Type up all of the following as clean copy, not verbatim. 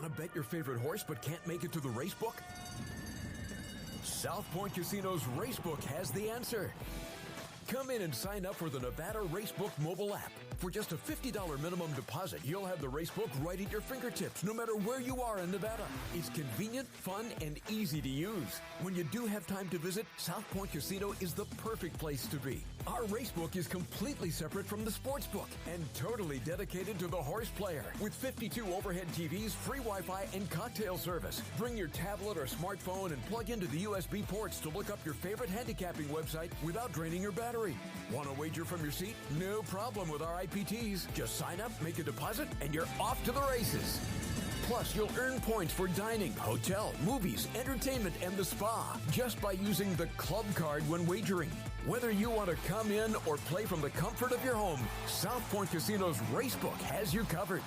Want to bet your favorite horse but can't make it to the racebook? South Point Casino's Racebook has the answer. Come in and sign up for the Nevada Racebook mobile app. For just a $50 minimum deposit, you'll have the Racebook right at your fingertips, no matter where you are in Nevada. It's convenient, fun, and easy to use. When you do have time to visit, South Point Casino is the perfect place to be. Our Racebook is completely separate from the sportsbook and totally dedicated to the horse player. With 52 overhead TVs, free Wi-Fi, and cocktail service. Bring your tablet or smartphone and plug into the USB ports to look up your favorite handicapping website without draining your battery. Want to wager from your seat? No problem with our IPTs. Just sign up, make a deposit, and you're off to the races. Plus, you'll earn points for dining, hotel, movies, entertainment, and the spa just by using the club card when wagering. Whether you want to come in or play from the comfort of your home, South Point Casino's Racebook has you covered.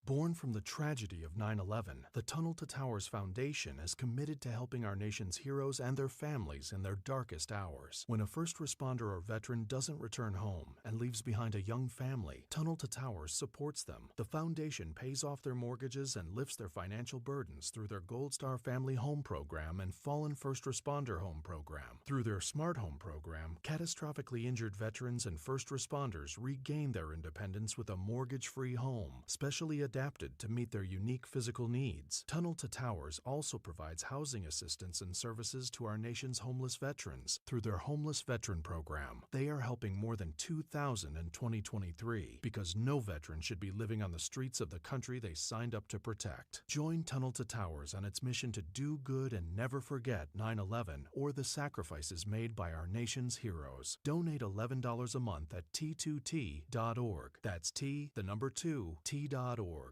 Born from the tragedy of 9/11, the Tunnel to Towers Foundation is committed to helping our nation's heroes and their families in their darkest hours. When a first responder or veteran doesn't return home and leaves behind a young family, Tunnel to Towers supports them. The foundation pays off their mortgages and lifts their financial burdens through their Gold Star Family Home Program and Fallen First Responder Home Program. Through their Smart Home Program, catastrophically injured veterans and first responders regain their independence with a mortgage-free home, specially adapted to meet their unique physical needs. Tunnel to Towers also provides housing assistance and services to our nation's homeless veterans through their Homeless Veteran Program. They are helping more than 2,000 in 2023 because no veteran should be living on the streets of the country they signed up to protect. Join Tunnel to Towers on its mission to do good and never forget 9/11 or the sacrifices made by our nation's heroes. Donate $11 a month at T2T.org. That's T2T.org.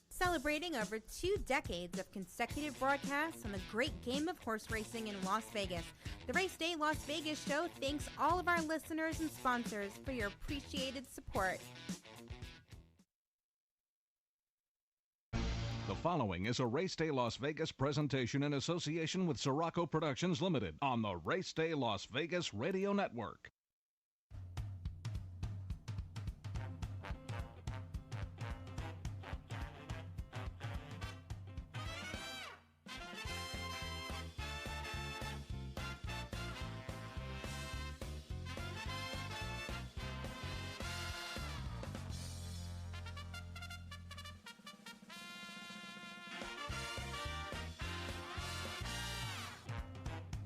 Celebrating over 2 decades of consecutive broadcasts on the great game of horse racing in Las Vegas, the Race Day Las Vegas show thanks all of our listeners and sponsors for your appreciated support. The following is a Race Day Las Vegas presentation in association with Siraco Productions Limited on the Race Day Las Vegas Radio Network.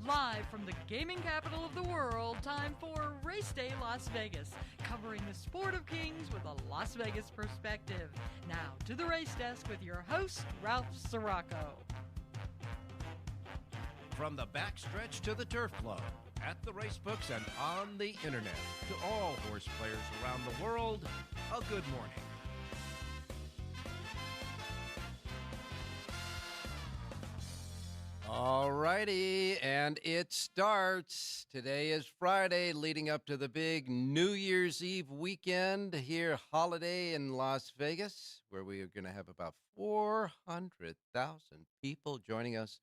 Live from the gaming capital of the world, time for Race Day Las Vegas, covering the sport of kings with a Las Vegas perspective. Now to the race desk with your host, Ralph Siraco. From the backstretch to the turf club, at the racebooks and on the internet, to all horse players around the world, a good morning. All righty, and it starts. Today is Friday, leading up to the big New Year's Eve weekend here, holiday in Las Vegas, where we are going to have about 400,000 people joining us,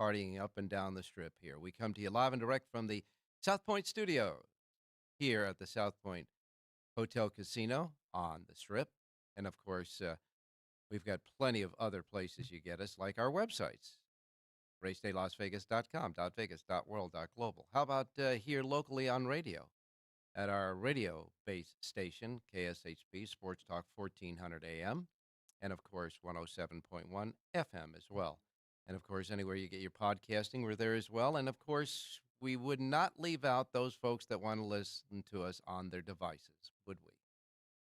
partying up and down the strip here. We come to you live and direct from the South Point studio here at the South Point Hotel Casino on the strip. And, of course, we've got plenty of other places you get us, like our websites. RacedayLasVegas.com, .vegas, .world, .global. How about here locally on radio at our radio-based station, KSHP, Sports Talk 1400 AM, and, of course, 107.1 FM as well. And, of course, anywhere you get your podcasting, we're there as well. And, of course, we would not leave out those folks that want to listen to us on their devices, would we?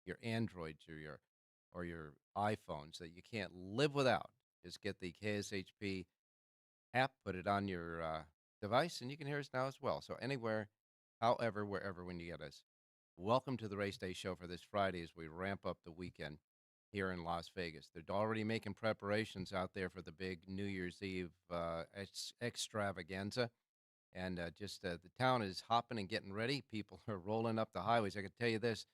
Your Androids or your iPhones that you can't live without. Just get the KSHP app, put it on your device, and you can hear us now as well. So anywhere, however, wherever, when you get us. Welcome to the Race Day Show for this Friday as we ramp up the weekend here in Las Vegas. They're already making preparations out there for the big New Year's Eve extravaganza. And the town is hopping and getting ready. People are rolling up the highways. I can tell you this,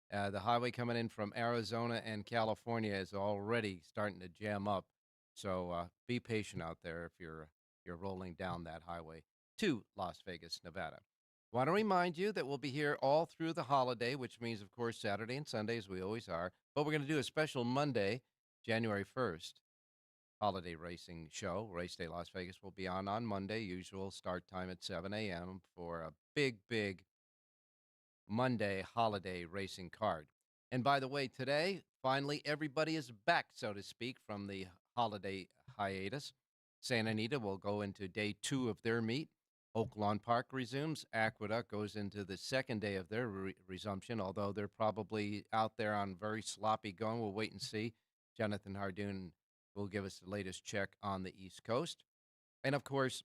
the highway coming in from Arizona and California is already starting to jam up. So be patient out there if you're rolling down that highway to Las Vegas, Nevada. Want to remind you that we'll be here all through the holiday, which means, of course, Saturday and Sunday, as we always are. But we're going to do a special Monday, January 1st, holiday racing show. Race Day Las Vegas will be on Monday, usual start time at 7 a.m. for a big Monday holiday racing card. And by the way, today, finally, everybody is back, so to speak, from the holiday hiatus. Santa Anita will go into day 2 of their meet. Oak Lawn Park resumes. Aqueduct goes into the second day of their resumption, although they're probably out there on very sloppy going. We'll wait and see. Jonathan Hardoon will give us the latest check on the East Coast. And, of course,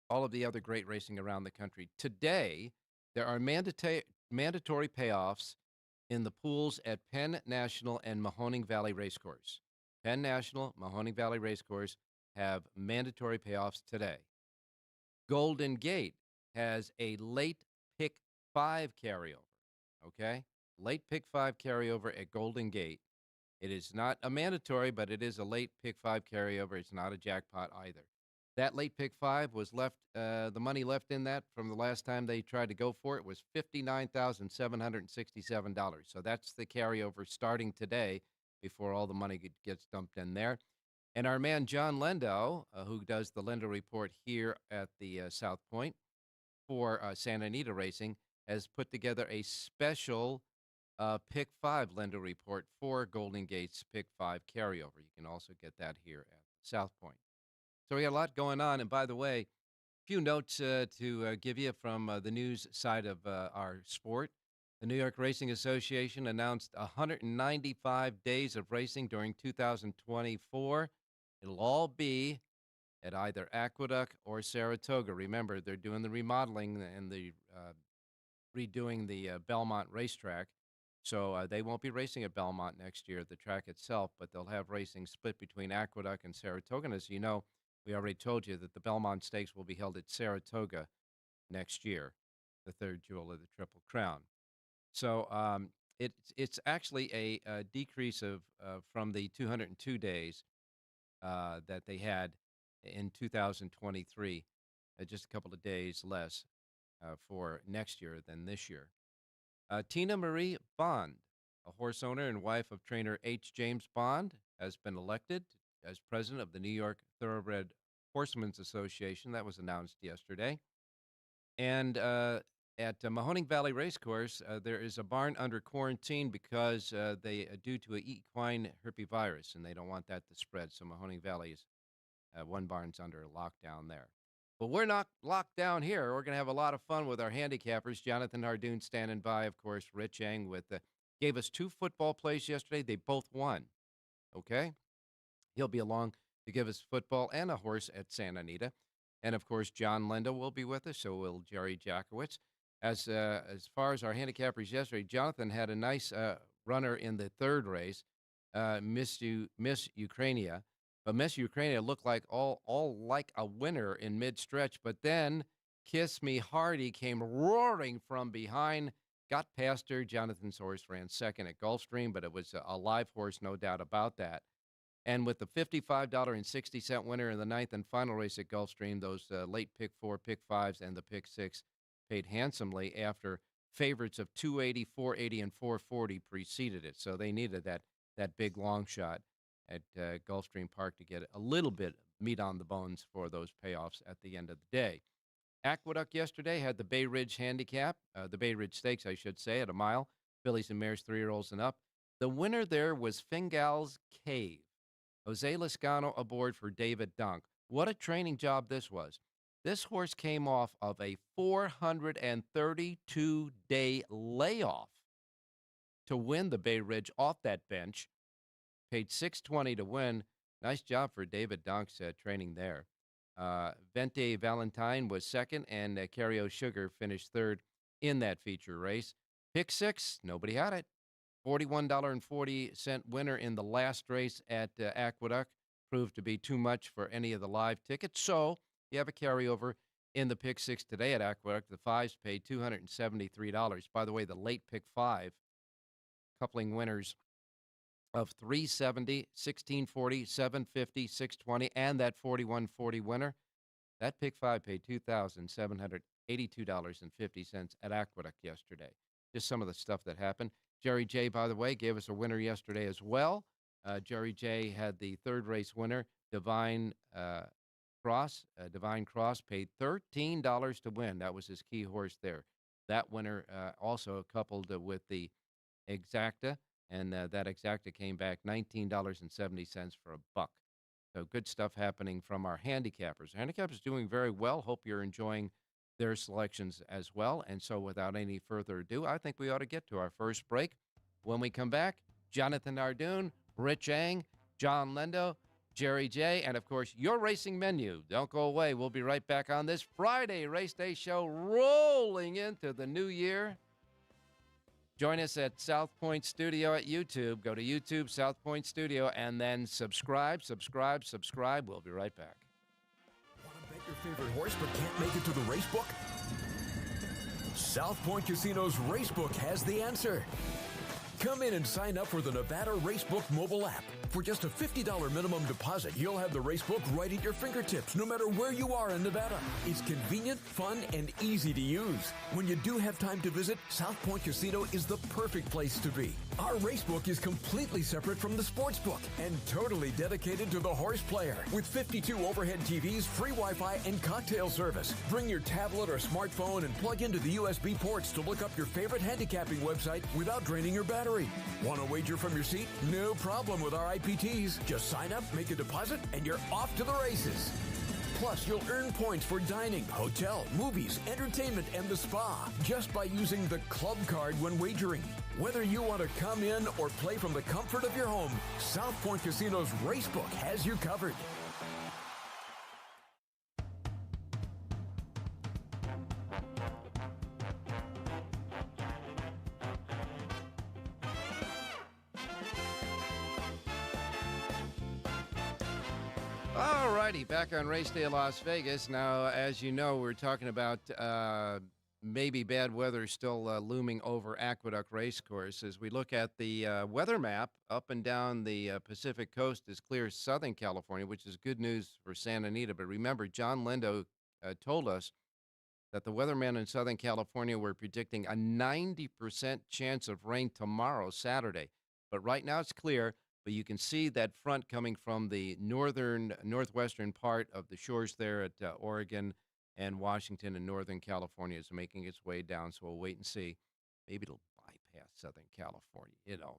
all of the other great racing around the country. Today, there are mandatory payoffs in the pools at Penn National and Mahoning Valley Racecourse. Penn National, Mahoning Valley Racecourse have mandatory payoffs today. Golden Gate has a late pick 5 carryover, okay? Late pick 5 carryover at Golden Gate. It is not a mandatory, but it is a late pick 5 carryover. It's not a jackpot either. That late pick 5 was left, the money left in that from the last time they tried to go for it was $59,767. So that's the carryover starting today before all the money gets dumped in there. And our man John Lendo, who does the Lendo Report here at the South Point for Santa Anita Racing, has put together a special Pick 5 Lendo Report for Golden Gate's Pick 5 carryover. You can also get that here at South Point. So we got a lot going on. And by the way, a few notes to give you from the news side of our sport. The New York Racing Association announced 195 days of racing during 2024. It'll all be at either Aqueduct or Saratoga. Remember, they're doing the remodeling and the redoing the Belmont racetrack. So they won't be racing at Belmont next year, the track itself, but they'll have racing split between Aqueduct and Saratoga. And as you know, we already told you that the Belmont Stakes will be held at Saratoga next year, the third jewel of the Triple Crown. So it's actually a decrease of from the 202 days that they had in 2023, just a couple of days less for next year than this year. Tina Marie Bond, a horse owner and wife of trainer H. James Bond, has been elected as president of the New York Thoroughbred Horsemen's Association. That was announced yesterday. And at Mahoning Valley Racecourse, there is a barn under quarantine because due to an equine herpesvirus, and they don't want that to spread. So Mahoning Valley is one barn's under lockdown there. But we're not locked down here. We're going to have a lot of fun with our handicappers. Jonathan Hardoon standing by, of course. Rich Eng gave us 2 football plays yesterday. They both won. Okay? He'll be along to give us football and a horse at Santa Anita. And, of course, John Lendo will be with us, so will Jerry Jackowitz. As far as our handicappers yesterday, Jonathan had a nice runner in the third race, Miss Ukrainia. But Miss Ukrainia looked like all like a winner in mid-stretch. But then Kiss Me Hardy came roaring from behind, got past her. Jonathan's horse ran second at Gulfstream, but it was a live horse, no doubt about that. And with the $55.60 winner in the ninth and final race at Gulfstream, those late pick 4, pick 5s, and the pick 6 paid handsomely after favorites of 280, 480, and 440 preceded it. So they needed that big long shot at Gulfstream Park to get a little bit meat on the bones for those payoffs at the end of the day. Aqueduct yesterday had the Bay Ridge Handicap, the Bay Ridge Stakes, I should say, at a mile. Fillies and mares, 3-year-olds and up. The winner there was Fingal's Cave. Jose Lascano aboard for David Dunk. What a training job this was. This horse came off of a 432-day layoff to win the Bay Ridge off that bench. Paid $620 to win. Nice job for David Dunk's training there. Vente Valentine was second, and Cario Sugar finished third in that feature race. Pick 6, nobody had it. $41.40 winner in the last race at Aqueduct proved to be too much for any of the live tickets. So you have a carryover in the pick 6 today at Aqueduct. The 5s paid $273. By the way, the late pick 5 coupling winners of 370, 1640, 750, 620, and that 4140 winner. That pick 5 paid $2,780. $82.50 at Aqueduct yesterday. Just some of the stuff that happened. Jerry J, by the way, gave us a winner yesterday as well. Jerry J had the third race winner, Divine Cross. Divine Cross paid $13 to win. That was his key horse there. That winner also coupled with the Exacta, and that Exacta came back $19.70 for a buck. So good stuff happening from our handicappers. Handicappers doing very well. Hope you're enjoying their selections as well. And so without any further ado, I think we ought to get to our first break. When we come back, Jonathan Nardoon, Rich Eng, John Lendo, Jerry J, and, of course, your racing menu. Don't go away. We'll be right back on this Friday Race Day show, rolling into the new year. Join us at South Point Studio at YouTube. Go to YouTube, South Point Studio, and then subscribe. We'll be right back. Want to bet your favorite horse but can't make it to the race book? South Point Casino's Racebook has the answer. Come in and sign up for the Nevada Racebook mobile app. For just a $50 minimum deposit, you'll have the Racebook right at your fingertips, no matter where you are in Nevada. It's convenient, fun, and easy to use. When you do have time to visit, South Point Casino is the perfect place to be. Our Racebook is completely separate from the sportsbook and totally dedicated to the horse player. With 52 overhead TVs, free Wi-Fi, and cocktail service. Bring your tablet or smartphone and plug into the USB ports to look up your favorite handicapping website without draining your battery. Want to wager from your seat? No problem with our IPTs. Just sign up, make a deposit, and you're off to the races. Plus, you'll earn points for dining, hotel, movies, entertainment, and the spa just by using the club card when wagering. Whether you want to come in or play from the comfort of your home, South Point Casino's Racebook has you covered. All righty, back on Race Day Las Vegas. Now, as you know, we're talking about maybe bad weather still looming over Aqueduct Racecourse. As we look at the weather map, up and down the Pacific Coast is clear Southern California, which is good news for Santa Anita. But remember, John Lendo told us that the weathermen in Southern California were predicting a 90% chance of rain tomorrow, Saturday. But right now it's clear. But you can see that front coming from the northwestern part of the shores there at Oregon and Washington and Northern California is making its way down. So we'll wait and see. Maybe it'll bypass Southern California.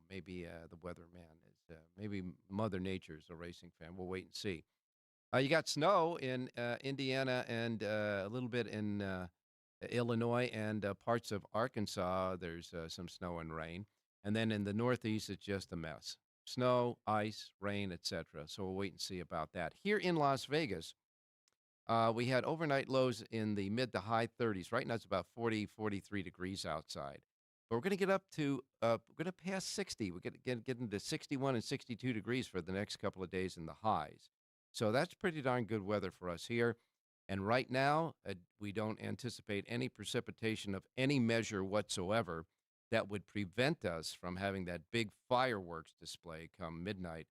Maybe the weatherman is, maybe Mother Nature is a racing fan. We'll wait and see. You got snow in Indiana and a little bit in Illinois and parts of Arkansas. There's some snow and rain. And then in the Northeast, it's just a mess. Snow, ice, rain, etc. So we'll wait and see about that. Here in Las Vegas, we had overnight lows in the mid to high 30s. Right now it's about 40, 43 degrees outside. But we're going to get up to, we're going to pass 60. We're going to get into 61 and 62 degrees for the next couple of days in the highs. So that's pretty darn good weather for us here. And right now, we don't anticipate any precipitation of any measure whatsoever that would prevent us from having that big fireworks display come midnight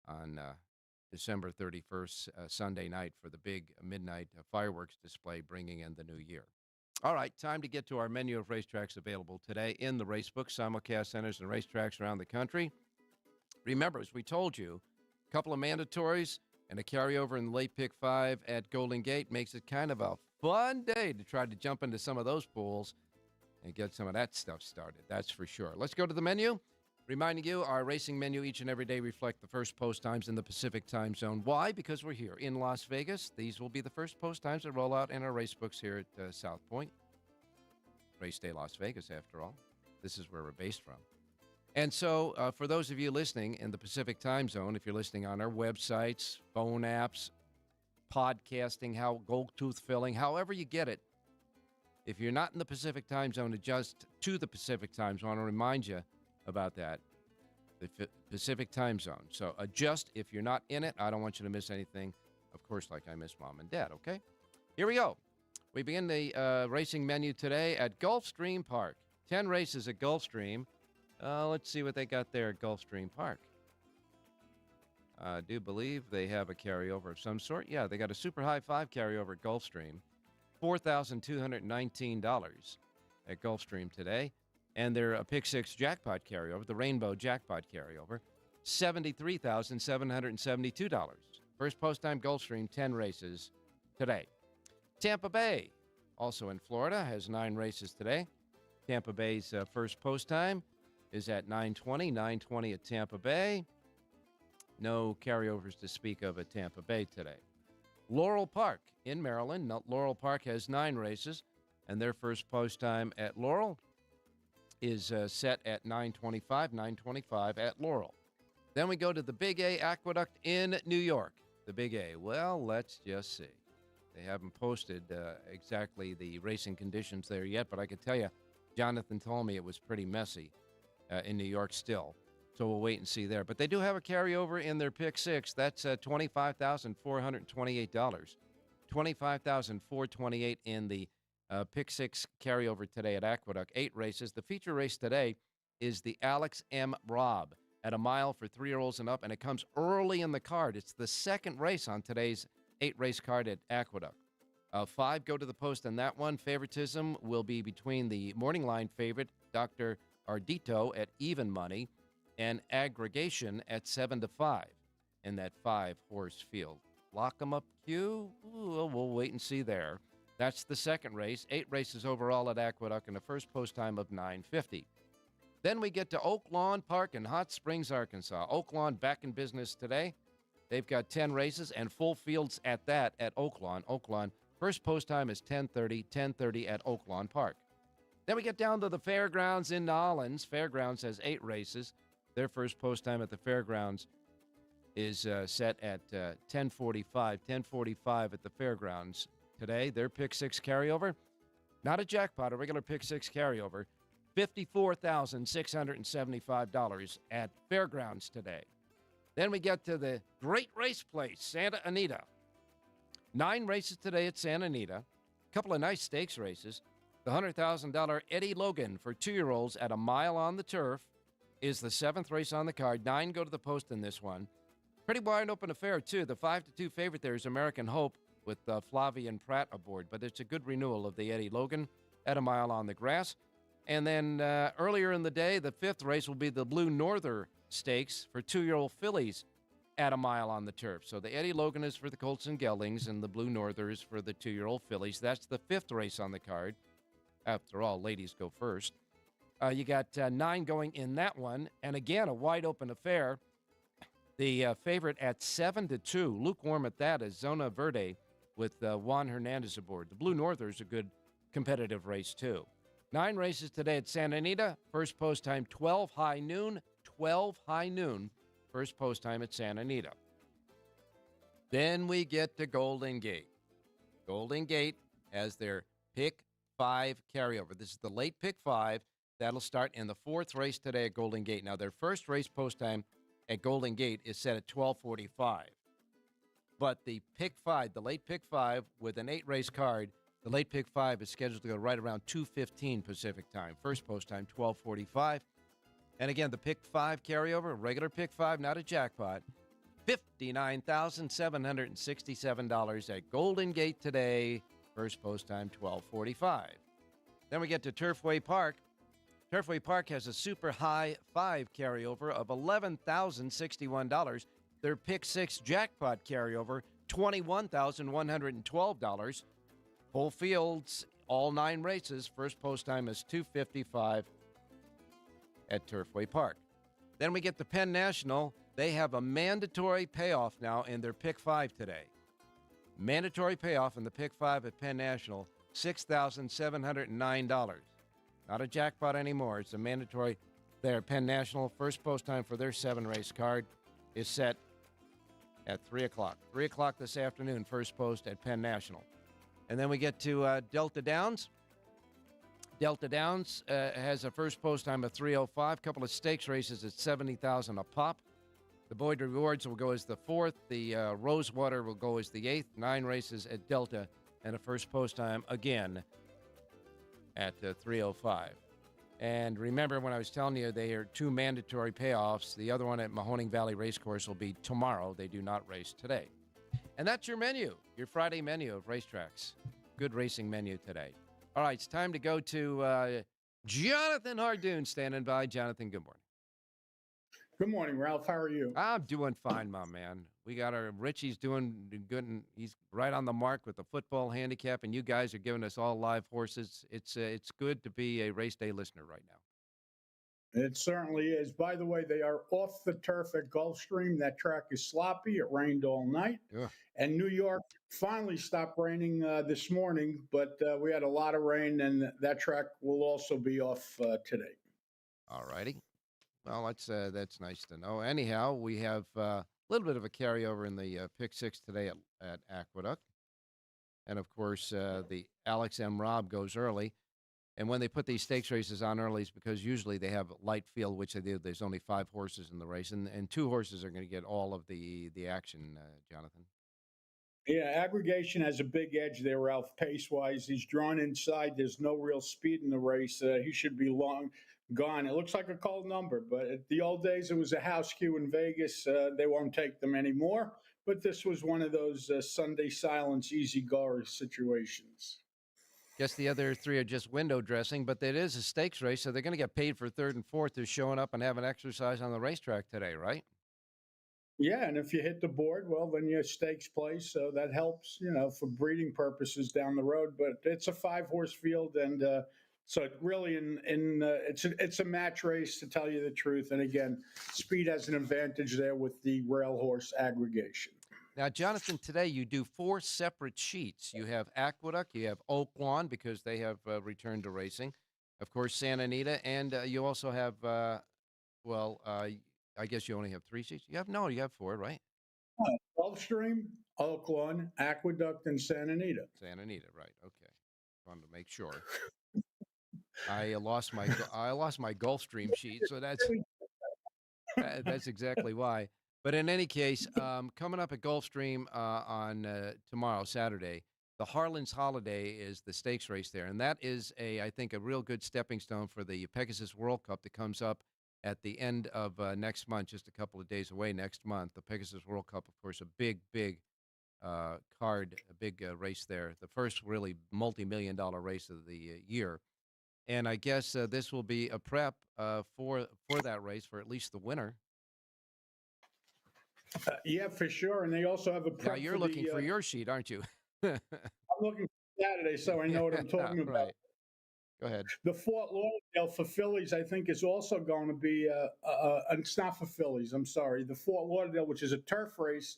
on December 31st, Sunday night, for the big midnight fireworks display bringing in the new year. All right, time to get to our menu of racetracks available today in the Racebook, simulcast centers and racetracks around the country. Remember, as we told you, a couple of mandatories and a carryover in the late pick 5 at Golden Gate makes it kind of a fun day to try to jump into some of those pools and get some of that stuff started, that's for sure. Let's go to the menu. Reminding you, our racing menu each and every day reflect the first post times in the Pacific time zone. Why? Because we're here in Las Vegas. These will be the first post times that roll out in our race books here at South Point. Race Day Las Vegas, after all. This is where we're based from. And so for those of you listening in the Pacific time zone, if you're listening on our websites, phone apps, podcasting, gold tooth filling, however you get it, if you're not in the Pacific time zone, adjust to the Pacific time zone. I want to remind you about that, the Pacific time zone. So adjust if you're not in it. I don't want you to miss anything, of course, like I miss Mom and Dad, okay? Here we go. We begin the racing menu today at Gulfstream Park. 10 races at Gulfstream. Let's see what they got there at Gulfstream Park. I do believe they have a carryover of some sort. Yeah, they got a Super High 5 carryover at Gulfstream. $4,219 at Gulfstream today. And their Pick 6 jackpot carryover, the Rainbow jackpot carryover, $73,772. First post time Gulfstream, 10 races today. Tampa Bay, also in Florida, has 9 races today. Tampa Bay's first post time is at 9:20, 9:20 at Tampa Bay. No carryovers to speak of at Tampa Bay today. Laurel Park in Maryland. Laurel Park has 9 races, and their first post time at Laurel is set at 9:25, 9:25 at Laurel. Then we go to the Big A Aqueduct in New York. The Big A. Well, let's just see. They haven't posted exactly the racing conditions there yet, but I could tell you, Jonathan told me it was pretty messy in New York still. So we'll wait and see there. But they do have a carryover in their Pick 6. That's $25,428. $25,428 in the Pick 6 carryover today at Aqueduct. 8 races. The feature race today is the Alex M. Robb at a mile for 3-year-olds and up, and it comes early in the card. It's the second race on today's 8-race card at Aqueduct. 5 go to the post on that one. Favoritism will be between the morning line favorite, Dr. Ardito, at even money, and Aggregation at 7-5 in that 5-horse field. Lock 'em up, Q? Ooh, we'll wait and see there. That's the second race. 8 races overall at Aqueduct and a first post time of 9:50. Then we get to Oak Lawn Park in Hot Springs, Arkansas. Oak Lawn back in business today. They've got 10 races and full fields at that at Oak Lawn. Oak Lawn, first post time is 10:30 at Oak Lawn Park. Then we get down to the Fairgrounds in New Orleans. Fairgrounds has 8 races. Their first post time at the Fairgrounds is set at 10:45. 10:45 at the Fairgrounds today. Their Pick 6 carryover, not a jackpot, a regular Pick 6 carryover, $54,675 at Fairgrounds today. Then we get to the great race place, Santa Anita. 9 races today at Santa Anita. A couple of nice stakes races. The $100,000 Eddie Logan for 2-year-olds at a mile on the turf is the 7th race on the card. 9 go to the post in this one. Pretty wide open affair, too. The 5-2 favorite there is American Hope with Flavian Pratt aboard, but it's a good renewal of the Eddie Logan at a mile on the grass. And then earlier in the day, the 5th race will be the Blue Norther Stakes for 2-year-old fillies at a mile on the turf. So the Eddie Logan is for the Colts and Geldings, and the Blue Norther is for the 2-year-old fillies. That's the 5th race on the card. After all, ladies go first. You got 9 going in that one. And again, a wide open affair. The favorite at 7-2, lukewarm at that, is Zona Verde with Juan Hernandez aboard. The Blue Norther is a good competitive race, too. 9 races today at Santa Anita. First post time, 12 high noon. 12 high noon. First post time at Santa Anita. Then we get to Golden Gate. Golden Gate has their Pick 5 carryover. This is the late Pick 5. That'll start in the 4th race today at Golden Gate. Now, their first race post time at Golden Gate is set at 12:45. But the Pick 5, the late Pick 5, with an 8-race card, the late Pick 5 is scheduled to go right around 2:15 Pacific time. First post time, 12:45. And again, the Pick 5 carryover, regular Pick 5, not a jackpot, $59,767 at Golden Gate today. First post time, 12:45. Then we get to Turfway Park. Turfway Park has a super high 5 carryover of $11,061. Their Pick 6 jackpot carryover, $21,112. Full fields, all 9 races. First post time is 2:55 at Turfway Park. Then we get the Penn National. They have a mandatory payoff now in their Pick 5 today. Mandatory payoff in the Pick 5 at Penn National, $6,709. Not a jackpot anymore. It's a mandatory there. Penn National, first post time for their 7-race card is set at 3 o'clock. 3 o'clock this afternoon, first post at Penn National. And then we get to Delta Downs. Delta Downs has a first post time of 3:05. Couple of stakes races at $70,000 a pop. The Boyd Rewards will go as the 4th. The Rosewater will go as the 8th. 9 races at Delta and a first post time again at 3:05. And remember when I was telling you they are 2 mandatory payoffs, the other one at Mahoning Valley Racecourse will be tomorrow. They do not race today. And that's your menu, your Friday menu of racetracks good racing menu today. All right, it's time to go to Jonathan Hardoon standing by. Jonathan, good morning. Good morning, Ralph. How are you? I'm doing fine, my man. We got our Richie's doing good, and he's right on the mark with the football handicap, and you guys are giving us all live horses. It's good to be a race day listener right now. It certainly is. By the way, they are off the turf at Gulfstream. That track is sloppy. It rained all night. Ugh. And New York finally stopped raining this morning, but we had a lot of rain, and that track will also be off today. All righty. Well, that's nice to know. Anyhow, we have a little bit of a carryover in the pick six today at Aqueduct. And, of course, the Alex M. Robb goes early. And when they put these stakes races on early, it's because usually they have light field, which they do. There's only 5 horses in the race, and 2 horses are going to get all of the action, Jonathan. Yeah, aggregation has a big edge there, Ralph, pace-wise. He's drawn inside. There's no real speed in the race. He should be long gone. It looks like a cold number, but at the old days, it was a house cue in Vegas. They won't take them anymore. But this was one of those Sunday silence, easy-goer situations. Guess the other 3 are just window dressing, but it is a stakes race, so they're going to get paid for 3rd and 4th. They're showing up and having exercise on the racetrack today, right? Yeah, and if you hit the board, well, then your stakes place, so that helps, for breeding purposes down the road. But it's a 5-horse field, and so it really, it's a match race, to tell you the truth. And again, speed has an advantage there with the rail horse aggregation. Now, Jonathan, today you do 4 separate sheets. You have Aqueduct, you have Oak Lawn, because they have returned to racing. Of course, Santa Anita, and you also have, I guess you only have 3 sheets. You have 4, right? Gulfstream, Oak Lawn, Aqueduct, and Santa Anita. Santa Anita, right? Okay, wanted to make sure. I lost my Gulfstream sheet, so that's exactly why. But in any case, coming up at Gulfstream on tomorrow, Saturday, the Harlan's Holiday is the stakes race there. And that is, I think, a real good stepping stone for the Pegasus World Cup that comes up at the end of next month, just a couple of days away next month. The Pegasus World Cup, of course, a big card, a big race there. The first really multi-million-dollar race of the year. And I guess this will be a prep for that race for at least the winner. Yeah, for sure. And they also have a prep. Now, you're looking for your sheet, aren't you? I'm looking for Saturday, so I know what I'm talking about. Right. Go ahead. The Fort Lauderdale for fillies, I think, is also going to be, it's not for fillies, I'm sorry. The Fort Lauderdale, which is a turf race.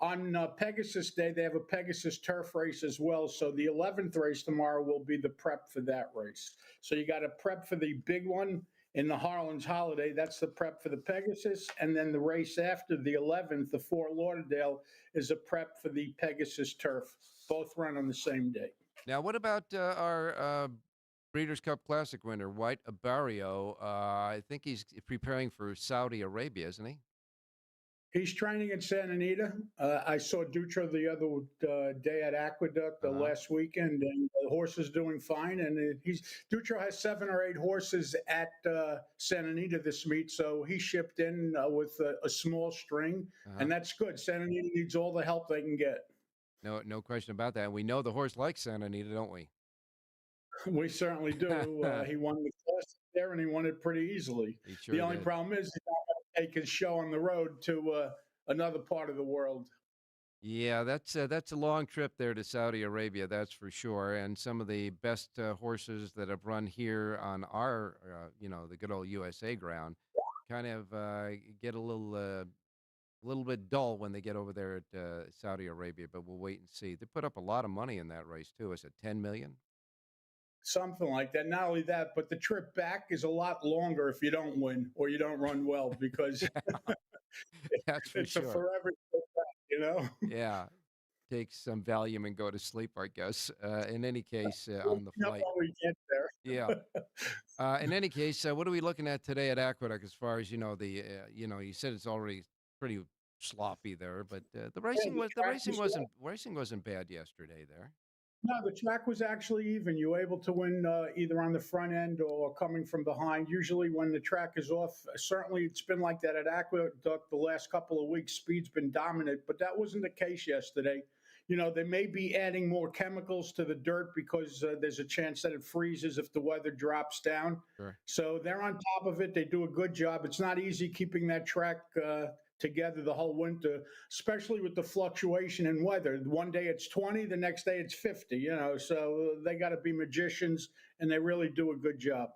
On Pegasus Day, they have a Pegasus turf race as well. So the 11th race tomorrow will be the prep for that race. So you got a prep for the big one in the Harlan's Holiday. That's the prep for the Pegasus. And then the race after the 11th, the Fort Lauderdale, is a prep for the Pegasus turf. Both run on the same day. Now, what about our Breeders' Cup Classic winner, White Barrio? I think he's preparing for Saudi Arabia, isn't he? He's training in Santa Anita. I saw Dutra the other day at Aqueduct last weekend, and the horse is doing fine. And Dutra has 7 or 8 horses at Santa Anita this meet, so he shipped in with a small string, and that's good. Santa Anita needs all the help they can get. No question about that. We know the horse likes Santa Anita, don't we? We certainly do. He won the class there, and he won it pretty easily. Sure the only problem is he's not going to take his show on the road to another part of the world. Yeah, that's a long trip there to Saudi Arabia, that's for sure. And some of the best horses that have run here on our, the good old USA ground, kind of get a little bit dull when they get over there at Saudi Arabia. But we'll wait and see. They put up a lot of money in that race too. Is it $10 million? Something like that. Not only that, but the trip back is a lot longer if you don't win or you don't run well, because that's for it's sure. A forever trip back, Yeah. Take some Valium and go to sleep, I guess. In any case, on the flight. We get there. Yeah. In any case, what are we looking at today at Aqueduct as far as, you said it's already pretty sloppy there, but the racing wasn't bad yesterday there. No, the track was actually even. You were able to win either on the front end or coming from behind. Usually when the track is off, certainly it's been like that at Aqueduct the last couple of weeks. Speed's been dominant, but that wasn't the case yesterday. They may be adding more chemicals to the dirt because there's a chance that it freezes if the weather drops down. Sure. So they're on top of it. They do a good job. It's not easy keeping that track together the whole winter, especially with the fluctuation in weather. One day it's 20, the next day it's 50, so they got to be magicians, and they really do a good job.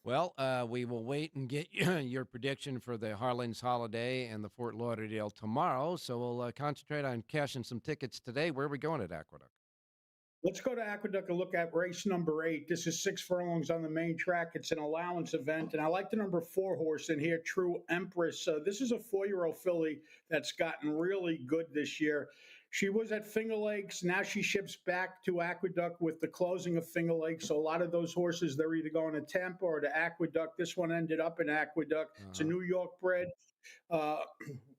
Well, we will wait and get your prediction for the Harlan's Holiday and the Fort Lauderdale tomorrow. So we'll concentrate on cashing some tickets today. Where are we going at Aqueduct? Let's go to Aqueduct and look at race number 8. This is 6 furlongs on the main track. It's an allowance event, and I like the number 4 horse in here, True Empress. This is a 4-year-old filly that's gotten really good this year. She was at Finger Lakes. Now she ships back to Aqueduct with the closing of Finger Lakes. So a lot of those horses, they're either going to Tampa or to Aqueduct. This one ended up in Aqueduct. It's a New York bred.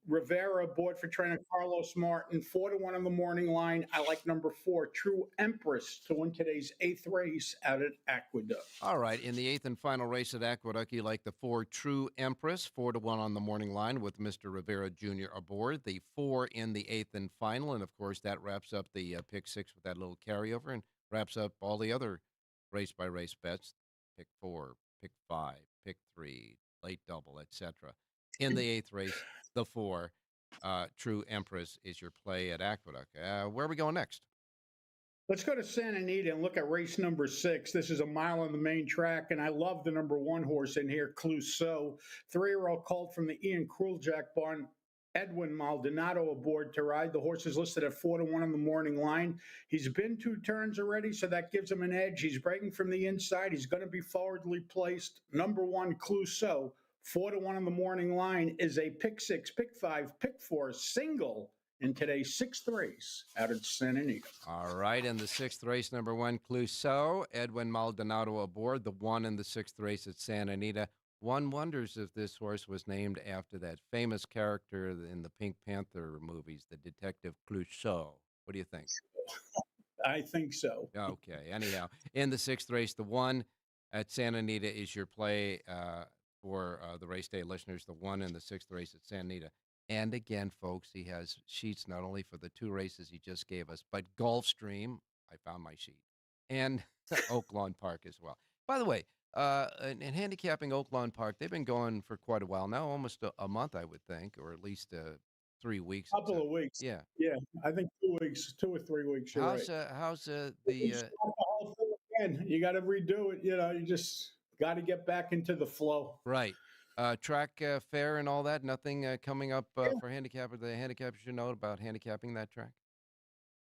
Rivera aboard for trainer Carlos Martin. 4-1 on the morning line. I like number 4, True Empress, to win today's 8th race out at Aqueduct. All right. In the 8th and final race at Aqueduct, you like the 4, True Empress, 4-1 on the morning line with Mr. Rivera Jr. aboard. The 4 in the 8th and final. And, of course, that wraps up the pick 6 with that little carryover and wraps up all the other race-by-race bets. Pick 4, pick 5, pick 3, late double, etc. In the 8th race, the 4, True Empress is your play at Aqueduct. Where are we going next? Let's go to Santa Anita and look at race number 6. This is a mile on the main track, and I love the number 1 horse in here, Clouseau. 3-year-old colt from the Ian Cruiljak barn. Edwin Maldonado aboard to ride. The horse is listed at 4-1 on the morning line. He's been 2 turns already, so that gives him an edge. He's breaking from the inside. He's going to be forwardly placed. Number 1, Clouseau. 4-1 on the morning line is a pick 6, pick 5, pick 4 single in today's 6th race out at Santa Anita. All right, in the 6th race, number 1, Clouseau, Edwin Maldonado aboard, the 1 in the 6th race at Santa Anita. One wonders if this horse was named after that famous character in the Pink Panther movies, the Detective Clouseau. What do you think? I think so. Okay, anyhow, in the 6th race, the 1 at Santa Anita is your play for the race day listeners, the 1 in the 6th race at Santa Anita. And again, folks, he has sheets not only for the 2 races he just gave us, but Gulfstream, I found my sheet, and Oaklawn Park as well. By the way, in handicapping Oaklawn Park, they've been going for quite a while now, almost a month, I would think, or at least 3 weeks. Couple of weeks. Yeah. Yeah, I think 2 weeks, 2 or 3 weeks. How's the whole thing again? You got to redo it. You just got to get back into the flow. Right. Track fair and all that. Nothing coming up for handicap. The handicappers should know about handicapping that track.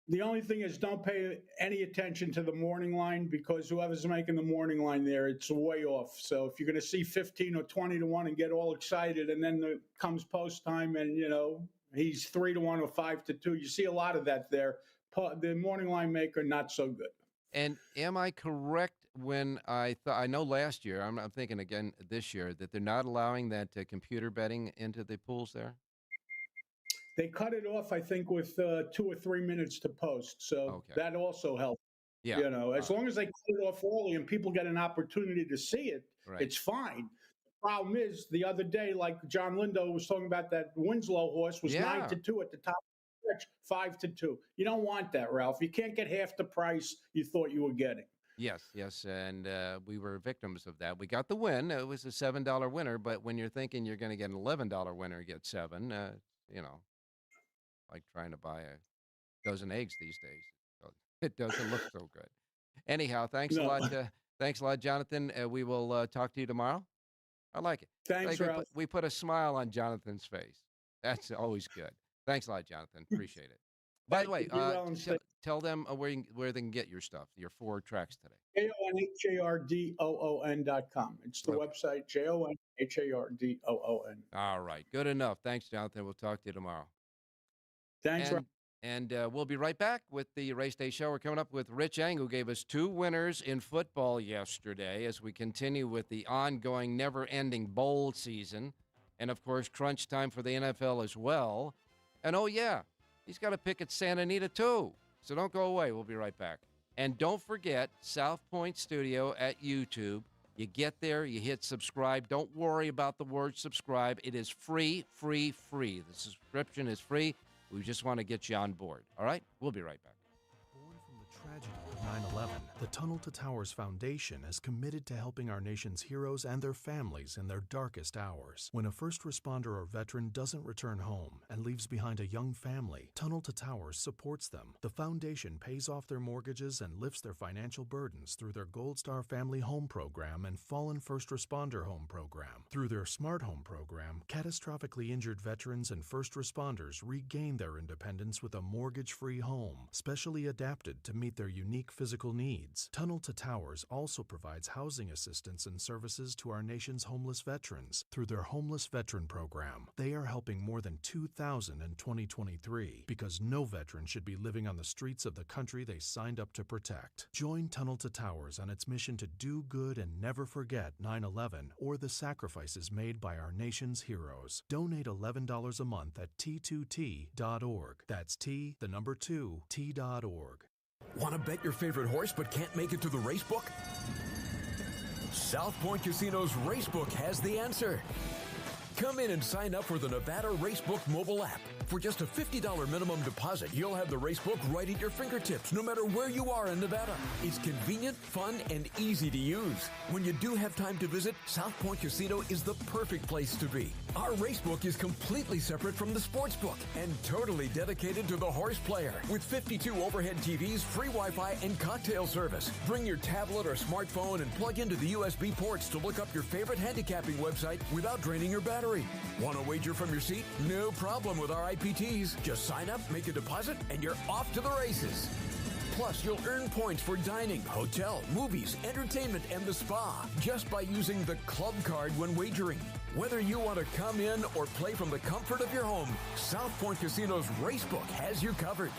The only thing is, don't pay any attention to the morning line, because whoever's making the morning line there, it's way off. So if you're going to see 15 or 20-1 and get all excited, and then comes post time and he's 3-1 or 5-2, you see a lot of that there. The morning line maker, not so good. And am I correct when I know last year, I'm thinking again this year, that they're not allowing that computer betting into the pools there? They cut it off, I think, with 2 or 3 minutes to post. So that also helps. Yeah. As long as they cut it off early and people get an opportunity to see it, It's fine. The problem is, the other day, like John Lindo was talking about, that Winslow horse was 9-2 at the top of the stretch, 5-2. You don't want that, Ralph. You can't get half the price you thought you were getting. Yes, and we were victims of that. We got the win. It was a $7 winner, but when you're thinking you're going to get an $11 winner, you get 7, like trying to buy a dozen eggs these days. So it doesn't look so good. Anyhow, thanks a lot. Thanks a lot, Jonathan. We will talk to you tomorrow. I like it. Thanks, Ralph. We put a smile on Jonathan's face. That's always good. Thanks a lot, Jonathan. Appreciate it. By the way, tell them where they can get your stuff, your 4 tracks today. JONHARDOON.com. It's the website, JONHARDOON. All right. Good enough. Thanks, Jonathan. We'll talk to you tomorrow. Thanks, Ralph. And we'll be right back with the Race Day Show. We're coming up with Rich Eng, who gave us 2 winners in football yesterday, as we continue with the ongoing, never-ending bowl season. And, of course, crunch time for the NFL as well. And, he's got a pick at Santa Anita, too. So don't go away. We'll be right back. And don't forget, South Point Studio at YouTube. You get there, you hit subscribe. Don't worry about the word subscribe. It is free, free, free. The subscription is free. We just want to get you on board. All right? We'll be right back. Born from the tragedy of 9/11, the Tunnel to Towers Foundation is committed to helping our nation's heroes and their families in their darkest hours. When a first responder or veteran doesn't return home and leaves behind a young family, Tunnel to Towers supports them. The foundation pays off their mortgages and lifts their financial burdens through their Gold Star Family Home Program and Fallen First Responder Home Program. Through their Smart Home Program, catastrophically injured veterans and first responders regain their independence with a mortgage-free home, specially adapted to meet their unique physical needs. Tunnel to Towers also provides housing assistance and services to our nation's homeless veterans through their Homeless Veteran Program. They are helping more than 2,000 in 2023 because no veteran should be living on the streets of the country they signed up to protect. Join Tunnel to Towers on its mission to do good and never forget 9/11 or the sacrifices made by our nation's heroes. Donate $11 a month at T2T.org. That's T2T.org. Want to bet your favorite horse but can't make it to the racebook? South Point Casino's Racebook has the answer. Come in and sign up for the Nevada Racebook mobile app. For just a $50 minimum deposit, you'll have the racebook right at your fingertips, no matter where you are in Nevada. It's convenient, fun, and easy to use. When you do have time to visit, South Point Casino is the perfect place to be. Our racebook is completely separate from the sportsbook and totally dedicated to the horse player. With 52 overhead TVs, free Wi-Fi, and cocktail service. Bring your tablet or smartphone and plug into the USB ports to look up your favorite handicapping website without draining your battery. Want to wager from your seat? No problem with our IPTs. Just sign up, make a deposit, and you're off to the races. Plus, you'll earn points for dining, hotel, movies, entertainment, and the spa just by using the club card when wagering. Whether you want to come in or play from the comfort of your home, South Point Casino's Racebook has you covered.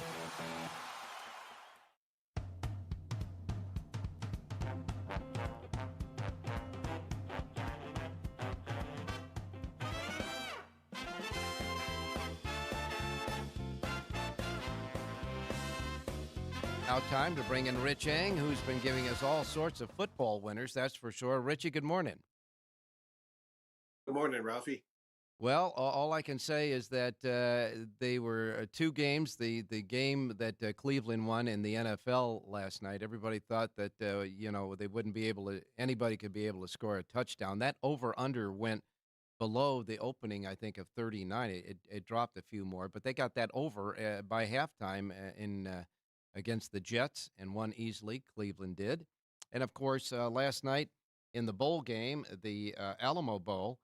Now time to bring in Rich Eng, who's been giving us all sorts of football winners, that's for sure. Richie, good morning. Good morning, Ralphie. Well, all I can say is that they were two games. The game that Cleveland won in the NFL last night, everybody thought that, they wouldn't be able to, anybody could be able to score a touchdown. That over-under went below the opening, I think, of 39. It dropped a few more, but they got that over by halftime against the Jets and won easily. Cleveland did. And, of course, last night in the bowl game, the Alamo Bowl,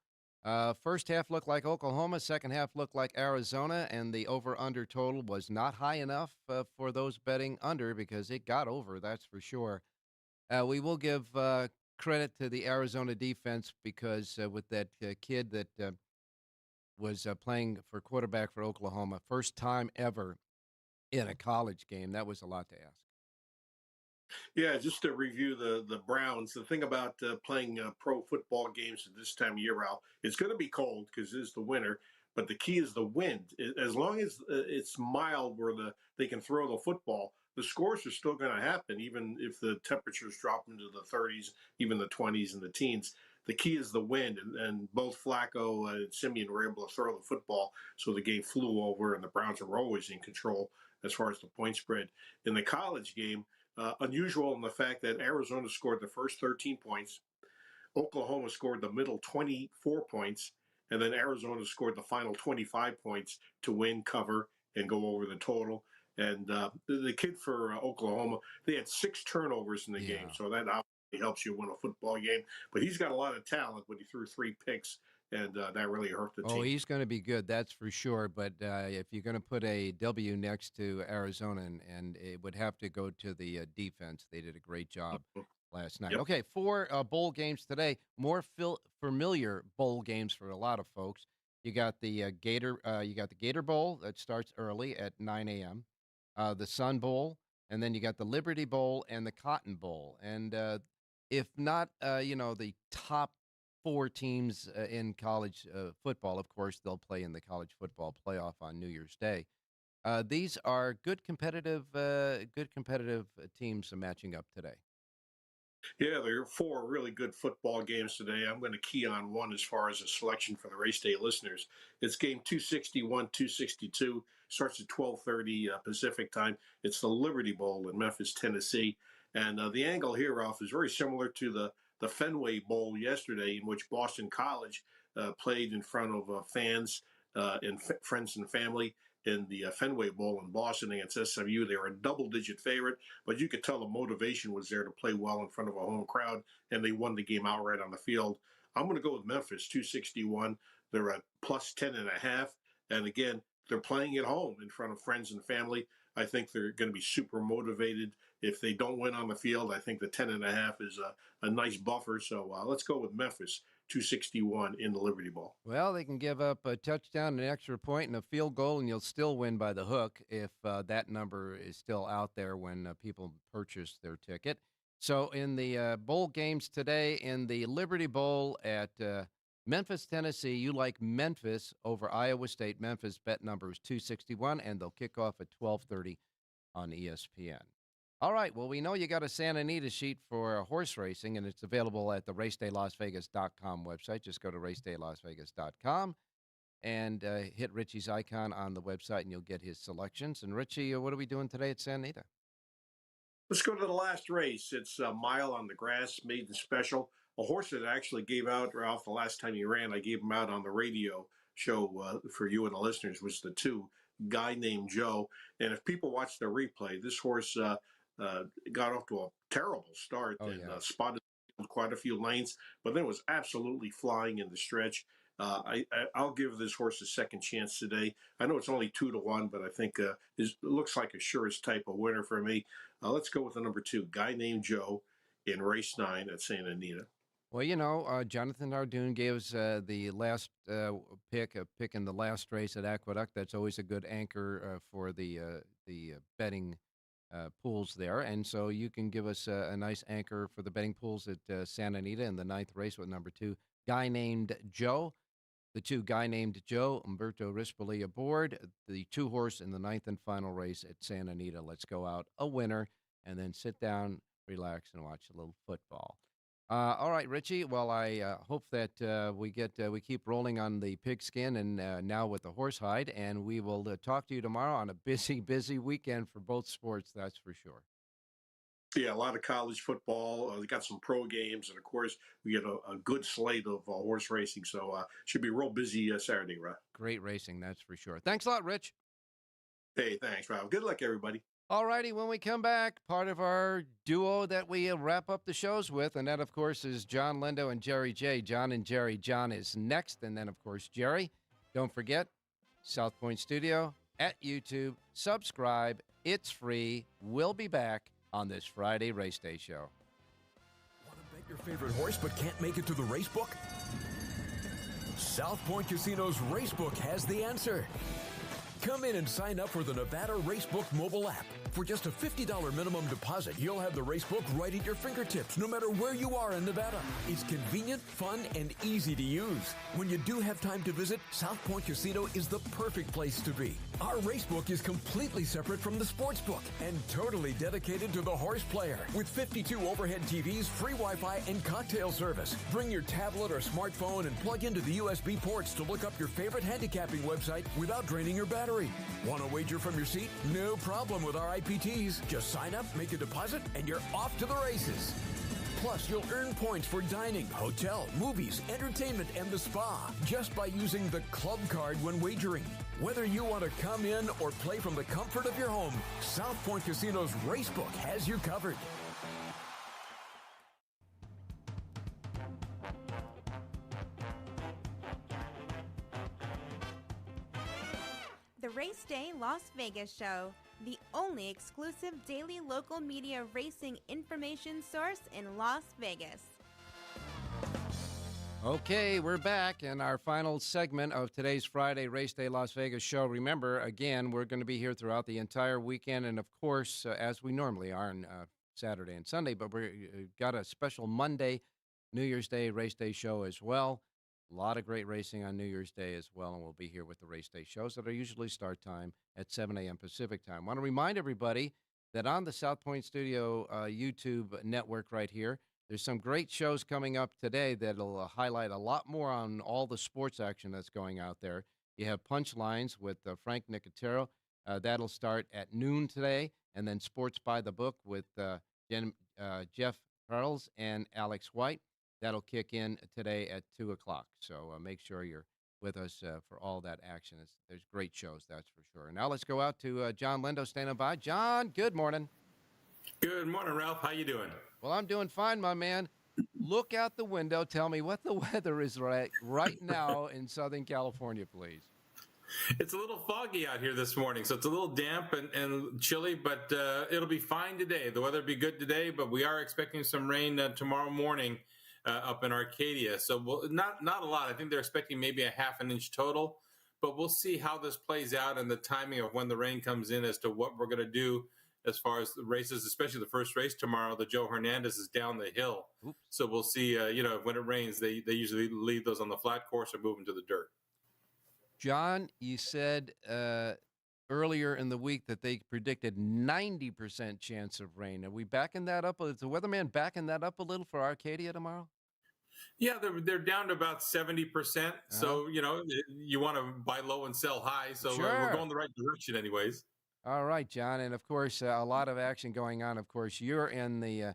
first half looked like Oklahoma, second half looked like Arizona, and the over-under total was not high enough for those betting under because it got over, that's for sure. We will give credit to the Arizona defense because with that kid that was playing for quarterback for Oklahoma, first time ever in a college game, that was a lot to ask. Yeah, just to review the Browns, the thing about playing pro football games at this time of year, Ralph, it's going to be cold because it's the winter, but the key is the wind. As long as it's mild where they can throw the football, the scores are still going to happen, even if the temperatures drop into the 30s, even the 20s and the teens. The key is the wind, and both Flacco and Simeon were able to throw the football, so the game flew over, and the Browns were always in control as far as the point spread. In the college game, unusual in the fact that Arizona scored the first 13 points, Oklahoma scored the middle 24 points, and then Arizona scored the final 25 points to win, cover, and go over the total. And the kid for Oklahoma, they had 6 turnovers in the game, so that obviously helps you win a football game. But he's got a lot of talent, but he threw 3 picks, and that really hurt the team. Oh, he's going to be good, that's for sure. But if you're going to put a W next to Arizona, and it would have to go to the defense. They did a great job last night. Yep. Okay, 4 bowl games today. More familiar bowl games for a lot of folks. You got the Gator Bowl that starts early at 9 a.m. The Sun Bowl, and then you got the Liberty Bowl and the Cotton Bowl. And if not, the top 4 teams in college football, of course, they'll play in the college football playoff on New Year's Day. These are good competitive teams matching up today. Yeah, there are four really good football games today. I'm going to key on one as far as a selection for the Race Day listeners. It's game 261, 262. Starts at 12:30 Pacific time. It's the Liberty Bowl in Memphis, Tennessee, and the angle here, Ralph, is very similar to the Fenway Bowl yesterday, in which Boston College played in front of fans and friends and family in the Fenway Bowl in Boston against SMU. They were a double-digit favorite, but you could tell the motivation was there to play well in front of a home crowd, and they won the game outright on the field. I'm going to go with Memphis, 261. They're at plus 10.5. And again, they're playing at home in front of friends and family. I think they're going to be super motivated. If they don't win on the field, I think the 10.5 is a nice buffer. So let's go with Memphis, 261 in the Liberty Bowl. Well, they can give up a touchdown, an extra point, and a field goal, and you'll still win by the hook if that number is still out there when people purchase their ticket. So in the bowl games today, in the Liberty Bowl at Memphis, Tennessee, you like Memphis over Iowa State. Memphis bet number is 261, and they'll kick off at 12:30 on ESPN. All right, well, we know you got a Santa Anita sheet for horse racing, and it's available at the racedaylasvegas.com website. Just go to racedaylasvegas.com and hit Richie's icon on the website, and you'll get his selections. And, Richie, what are we doing today at Santa Anita? Let's go to the last race. It's a mile on the grass, maiden special. A horse that I actually gave out, Ralph, the last time he ran. I gave him out on the radio show for you and the listeners, was the two, Guy Named Joe. And if people watch the replay, this horse got off to a terrible start and spotted quite a few lanes, but then was absolutely flying in the stretch. I'll give this horse a second chance today. I know it's only 2-1, but I think it looks like a surest type of winner for me. Let's go with the number 2, Guy Named Joe, in race 9 at Santa Anita. Well, you know, Jonathan Ardoon gave us the last pick in the last race at Aqueduct. That's always a good anchor for the betting pools there. And so you can give us a nice anchor for the betting pools at Santa Anita in the 9th race with number 2, Guy Named Joe. The 2, Guy Named Joe, Umberto Rispoli aboard. The 2-horse in the 9th and final race at Santa Anita. Let's go out a winner and then sit down, relax, and watch a little football. All right, Richie. Well, I hope that we keep rolling on the pigskin and now with the horsehide, and we will talk to you tomorrow on a busy weekend for both sports. That's for sure. Yeah, a lot of college football. We got some pro games, and of course, we get a good slate of horse racing. So should be real busy Saturday, Ralph. Great racing, that's for sure. Thanks a lot, Rich. Hey, thanks, Ralph. Good luck, everybody. All righty, when we come back, part of our duo that we wrap up the shows with, and that, of course, is John Lindo and Jerry J. John and Jerry. John is next, and then, of course, Jerry. Don't forget, South Point Studio at YouTube. Subscribe. It's free. We'll be back on this Friday Race Day show. Want to bet your favorite horse but can't make it to the race book? South Point Casino's Racebook has the answer. Come in and sign up for the Nevada Racebook mobile app. For just a $50 minimum deposit, you'll have the Racebook right at your fingertips, no matter where you are in Nevada. It's convenient, fun, and easy to use. When you do have time to visit, South Point Casino is the perfect place to be. Our Racebook is completely separate from the sportsbook and totally dedicated to the horse player. With 52 overhead TVs, free Wi-Fi, and cocktail service. Bring your tablet or smartphone and plug into the USB ports to look up your favorite handicapping website without draining your battery. Want to wager from your seat? No problem with our IPTs. Just sign up, make a deposit, and you're off to the races. Plus, you'll earn points for dining, hotel, movies, entertainment, and the spa just by using the club card when wagering. Whether you want to come in or play from the comfort of your home, South Point Casino's Racebook has you covered. The Race Day Las Vegas Show, the only exclusive daily local media racing information source in Las Vegas. Okay, we're back in our final segment of today's Friday Race Day Las Vegas show. Remember, again, we're going to be here throughout the entire weekend, and of course, as we normally are on Saturday and Sunday, but we've got a special Monday, New Year's Day Race Day show as well. A lot of great racing on New Year's Day as well, and we'll be here with the Race Day shows that are usually start time at 7 a.m. Pacific time. I want to remind everybody that on the South Point Studio YouTube network right here, There's some great shows coming up today that'll highlight a lot more on all the sports action that's going out there. You have Punchlines with Frank Nicotero. That'll start at noon today, and then Sports by the Book with Jeff Pearls and Alex White. That'll kick in today at 2 o'clock. So make sure you're with us for all that action. There's great shows, that's for sure. Now let's go out to John Lindo standing by. John, good morning. Good morning, Ralph. How you doing? Well, I'm doing fine, my man. Look out the window. Tell me what the weather is right now in Southern California, please. It's a little foggy out here this morning, so it's a little damp and chilly, but it'll be fine today. The weather will be good today, but we are expecting some rain tomorrow morning up in Arcadia. So not a lot. I think they're expecting maybe a half an inch total, but we'll see how this plays out and the timing of when the rain comes in as to what we're going to do as far as the races, especially the first race tomorrow. The Joe Hernandez is down the hill. Oops. So we'll see, when it rains, they usually leave those on the flat course or move them to the dirt. John, you said earlier in the week that they predicted 90% chance of rain. Are we backing that up? Is the weatherman backing that up a little for Arcadia tomorrow? Yeah, they're down to about 70%. So, you want to buy low and sell high. So sure. We're going the right direction anyways. All right, John. And, of course, a lot of action going on. Of course, you're in the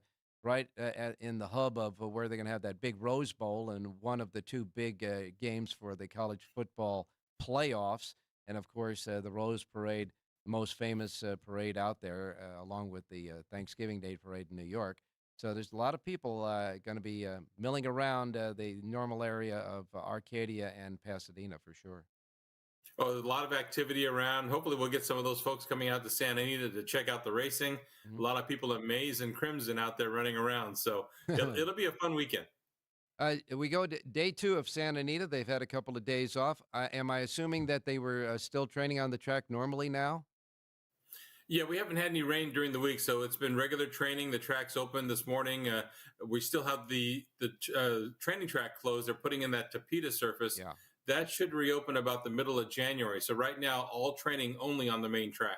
in the hub of where they're going to have that big Rose Bowl and one of the two big games for the college football playoffs. And, of course, the Rose Parade, the most famous parade out there, along with the Thanksgiving Day Parade in New York. So there's a lot of people going to be milling around the normal area of Arcadia and Pasadena for sure. Oh, a lot of activity around. Hopefully we'll get some of those folks coming out to Santa Anita to check out the racing. Mm-hmm. A lot of people at Maize and Crimson out there running around. So it'll be a fun weekend. We go to day 2 of Santa Anita. They've had a couple of days off. Am I assuming that they were still training on the track normally now? Yeah, we haven't had any rain during the week, so it's been regular training. The track's open this morning. We still have the training track closed. They're putting in that Tapeta surface. Yeah. That should reopen about the middle of January. So right now, all training only on the main track.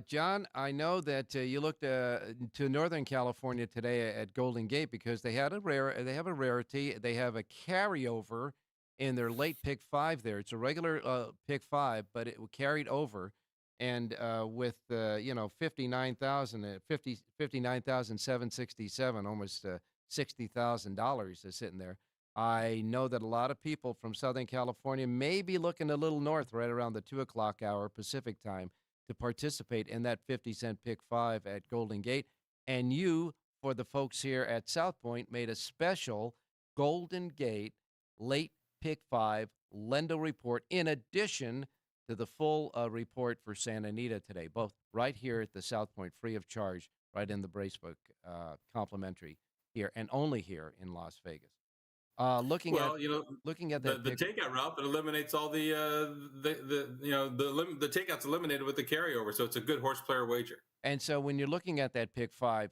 John, I know that you looked to Northern California today at Golden Gate because they have a rarity. They have a carryover in their late pick 5 there. It's a regular pick 5, but it carried over. And with 59,767, almost $60,000 is sitting there. I know that a lot of people from Southern California may be looking a little north right around the 2 o'clock hour Pacific time to participate in that 50-cent pick 5 at Golden Gate. And you, for the folks here at South Point, made a special Golden Gate late pick 5 Lendo report in addition to the full report for Santa Anita today, both right here at the South Point, free of charge, right in the Bracebook, complimentary here and only here in Las Vegas. Looking at that the takeout, Ralph, it eliminates all the takeout's eliminated with the carryover, so it's a good horse player wager. And so when you're looking at that pick 5,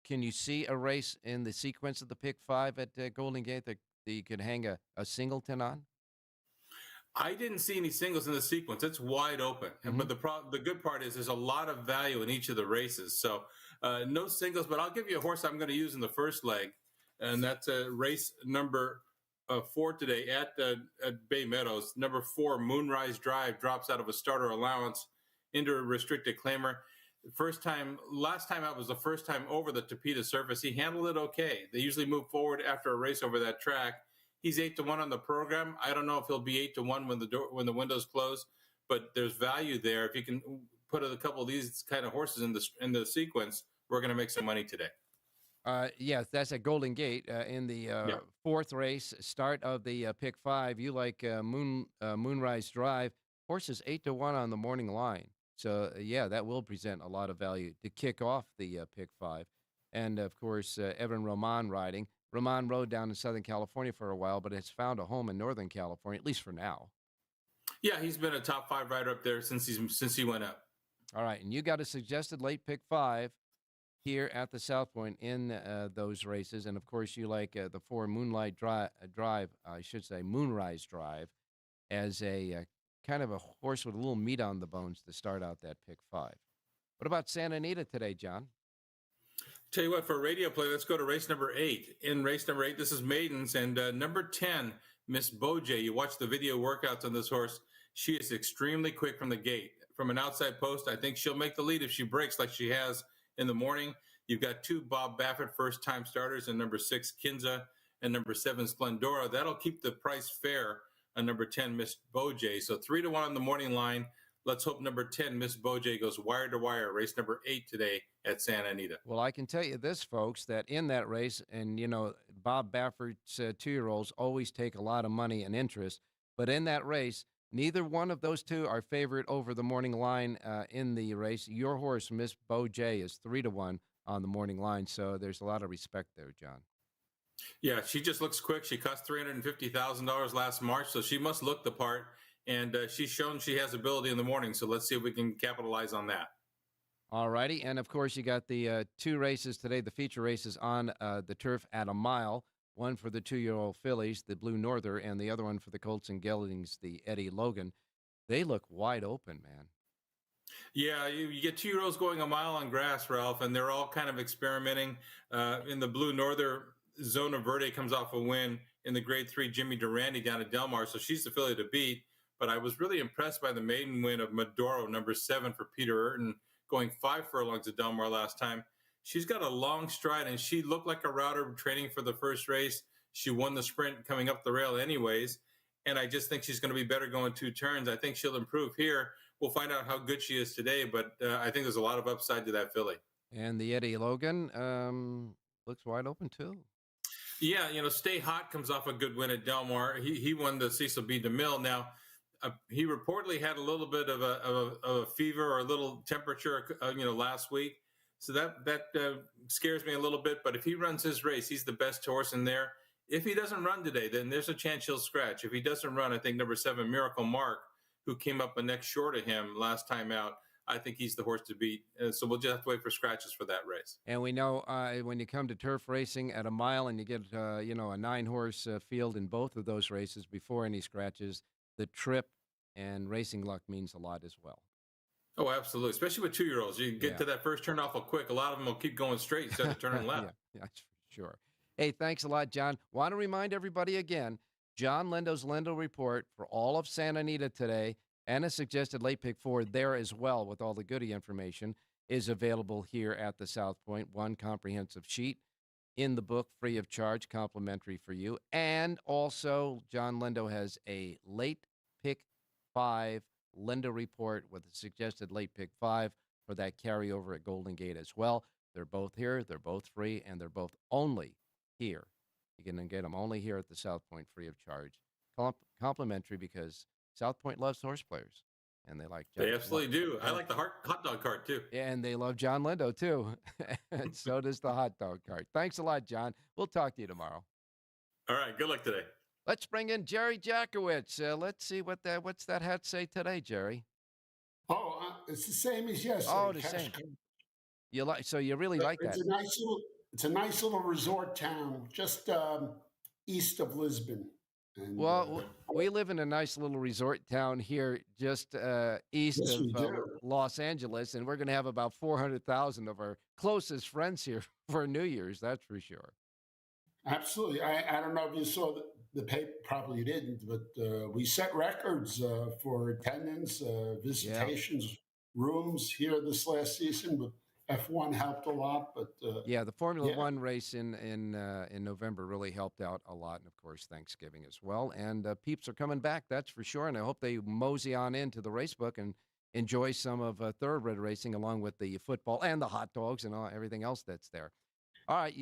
can you see a race in the sequence of the pick 5 at Golden Gate that you could hang a singleton on? I didn't see any singles in the sequence. It's wide open. Mm-hmm. But the good part is there's a lot of value in each of the races. So no singles, but I'll give you a horse I'm going to use in the first leg, and that's race number 4 today at Bay Meadows. Number 4, Moonrise Drive, drops out of a starter allowance into a restricted claimer. Last time out was the first time over the Tapeta surface. He handled it okay. They usually move forward after a race over that track. He's 8-1 on the program. I don't know if he'll be 8-1 when the windows close, but there's value there. If you can put a couple of these kind of horses in the sequence, we're going to make some money today. Yes, that's at Golden Gate in the 4th race, start of the pick 5. You like Moonrise Drive. Horses 8-1 on the morning line. So, that will present a lot of value to kick off the pick 5. And, of course, Evan Roman riding. Roman rode down in Southern California for a while, but has found a home in Northern California, at least for now. Yeah, he's been a top 5 rider up there since he went up. All right, and you got a suggested late pick 5 here at the South Point in those races. And, of course, you like the 4 Moonrise Drive, as a kind of a horse with a little meat on the bones to start out that pick 5. What about Santa Anita today, John? Tell you what, for radio play, let's go to race number 8. In race number 8, this is maidens, and number 10, Miss Boj. You watch the video workouts on this horse. She is extremely quick from the gate. From an outside post, I think she'll make the lead if she breaks like she has in the morning. You've got 2 Bob Baffert first-time starters, and number 6, Kinza, and number 7, Splendora. That'll keep the price fair on number 10, Miss Boj. So 3-1 on the morning line. Let's hope number 10, Miss Boj, goes wire to wire, race number 8 today at Santa Anita. Well, I can tell you this, folks, that in that race, and, Bob Baffert's 2-year-olds always take a lot of money and interest, but in that race, neither one of those two are favored over the morning line in the race. Your horse, Miss Boj, is 3-1 on the morning line, so there's a lot of respect there, John. Yeah, she just looks quick. She cost $350,000 last March, so she must look the part. And she's shown she has ability in the morning, so let's see if we can capitalize on that. All righty. And, of course, you got the 2 races today, the feature races on the turf at a mile, one for the 2-year-old fillies, the Blue Norther, and the other one for the Colts and Geldings, the Eddie Logan. They look wide open, man. Yeah, you get 2-year-olds going a mile on grass, Ralph, and they're all kind of experimenting. In the Blue Norther, Zona Verde comes off a win in the Grade 3 Jimmy Durante down at Del Mar, so she's the filly to beat. But I was really impressed by the maiden win of Maduro, number 7 for Peter Urton, going 5 furlongs at Del Mar last time. She's got a long stride, and she looked like a router training for the first race. She won the sprint coming up the rail anyways, and I just think she's going to be better going 2 turns. I think she'll improve here. We'll find out how good she is today, but I think there's a lot of upside to that filly. And the Eddie Logan looks wide open, too. Yeah, Stay Hot comes off a good win at Del Mar. He won the Cecil B. DeMille. Now, he reportedly had a little bit of a fever or a little temperature, last week. So that scares me a little bit. But if he runs his race, he's the best horse in there. If he doesn't run today, then there's a chance he'll scratch. If he doesn't run, I think number 7, Miracle Mark, who came up a neck short of him last time out, I think he's the horse to beat. So we'll just have to wait for scratches for that race. And we know when you come to turf racing at a mile and you get, a 9-horse field in both of those races before any scratches, the trip and racing luck means a lot as well. Oh, absolutely. Especially with 2-year-olds. You get to that first turn awful quick. A lot of them will keep going straight instead of turning left. Yeah, that's for sure. Hey, thanks a lot, John. Want to remind everybody again, John Lendo's Lendo Report for all of Santa Anita today and a suggested late pick forward there as well with all the goodie information is available here at the South Point. One comprehensive sheet in the book, free of charge, complimentary for you. And also, John Lendo has a late pick 5 Lendo Report with a suggested late pick 5 for that carryover at Golden Gate as well. They're both here. They're both free, and they're both only here. You can get them only here at the South Point, free of charge. Complimentary because South Point loves horse players, and they like John. They absolutely do. I like the hot dog cart, too. And they love John Lendo, too. And so does the hot dog cart. Thanks a lot, John. We'll talk to you tomorrow. All right. Good luck today. Let's bring in Jerry Jackowitz. Let's see what's that hat say today, Jerry. Oh, it's the same as yesterday. Oh, the same. You really like that? It's a nice little resort town just east of Lisbon. And, we live in a nice little resort town here just east of Los Angeles, and we're going to have about 400,000 of our closest friends here for New Year's, that's for sure. Absolutely. I don't know if you saw the paper, probably you didn't, but we set records for attendance, visitations, rooms here this last season, but F1 helped a lot, but the Formula One race in November really helped out a lot, and of course Thanksgiving as well. And peeps are coming back, that's for sure. And I hope they mosey on into the race book and enjoy some of thoroughbred racing along with the football and the hot dogs and everything else that's there. All right,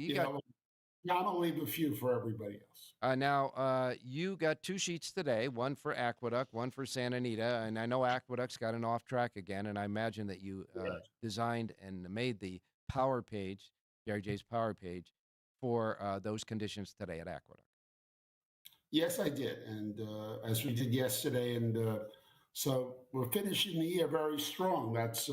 I'll leave a few for everybody else. Now, you got 2 sheets today, one for Aqueduct, one for Santa Anita, and I know Aqueduct's got an off track again, and I imagine that you designed and made the power page, Jerry J's power page, for those conditions today at Aqueduct. Yes, I did, and as we did yesterday, and so we're finishing the year very strong. That's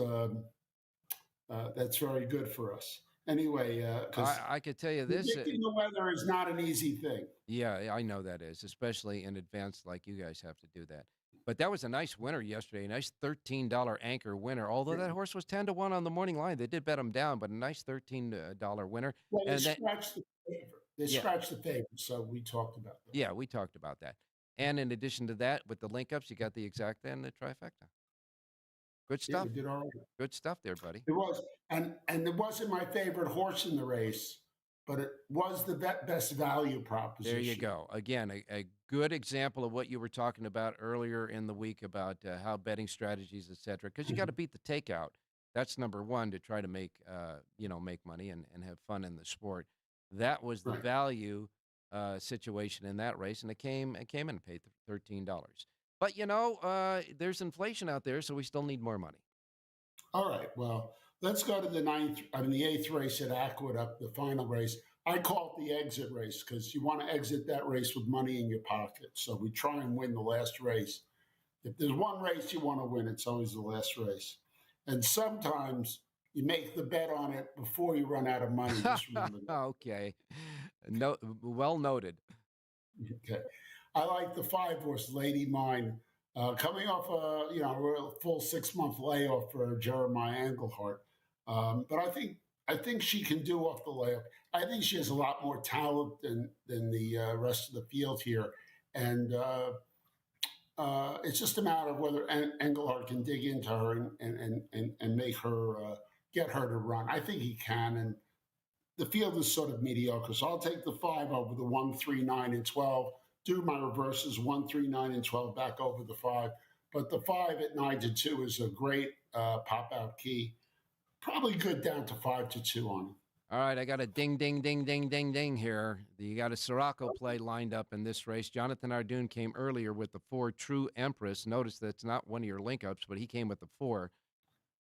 very good for us. Anyway, I could tell you this. Predicting the weather is not an easy thing. Yeah, I know that is, especially in advance like you guys have to do that. But that was a nice winner yesterday, a nice $13 anchor winner. Although that horse was 10-1 on the morning line, they did bet him down, but a nice $13 winner. Well, they scratched the favorite. They scratched the favorite, so we talked about that. Yeah, we talked about that. And in addition to that, with the link ups, you got the exacta and the trifecta. Good stuff. Yeah, we did all right. Good stuff there, buddy. It was, and it wasn't my favorite horse in the race, but it was the best value proposition. There you go. Again, a good example of what you were talking about earlier in the week about how betting strategies, et cetera, because you got to beat the takeout. That's number one to try to make make money and have fun in the sport. That was the value situation in that race, and it came and paid $13. But there's inflation out there, so we still need more money. All right. Well, let's go to the eighth race at Aqueduct, the final race. I call it the exit race because you want to exit that race with money in your pocket. So we try and win the last race. If there's one race you want to win, it's always the last race. And sometimes you make the bet on it before you run out of money. Just remember that. Okay. No, well noted. Okay. I like the 5 horse Lady Mine, coming off a full 6-month layoff for Jeremiah Englehart. But I think she can do off the layoff. I think she has a lot more talent than the rest of the field here, and it's just a matter of whether Englehart can dig into her and make her get her to run. I think he can, and the field is sort of mediocre. So I'll take the 5 over the 1, 3, 9, and 12. Do my reverses 1, 3, 9, and 12 back over the 5. But the 5 at 9-2 is a great pop out key. Probably good down to 5-2 on it. All right, I got a ding here. You got a Siraco play lined up in this race. Jonathan Ardoon came earlier with the 4 True Empress. Notice that's not one of your link ups, but he came with the 4.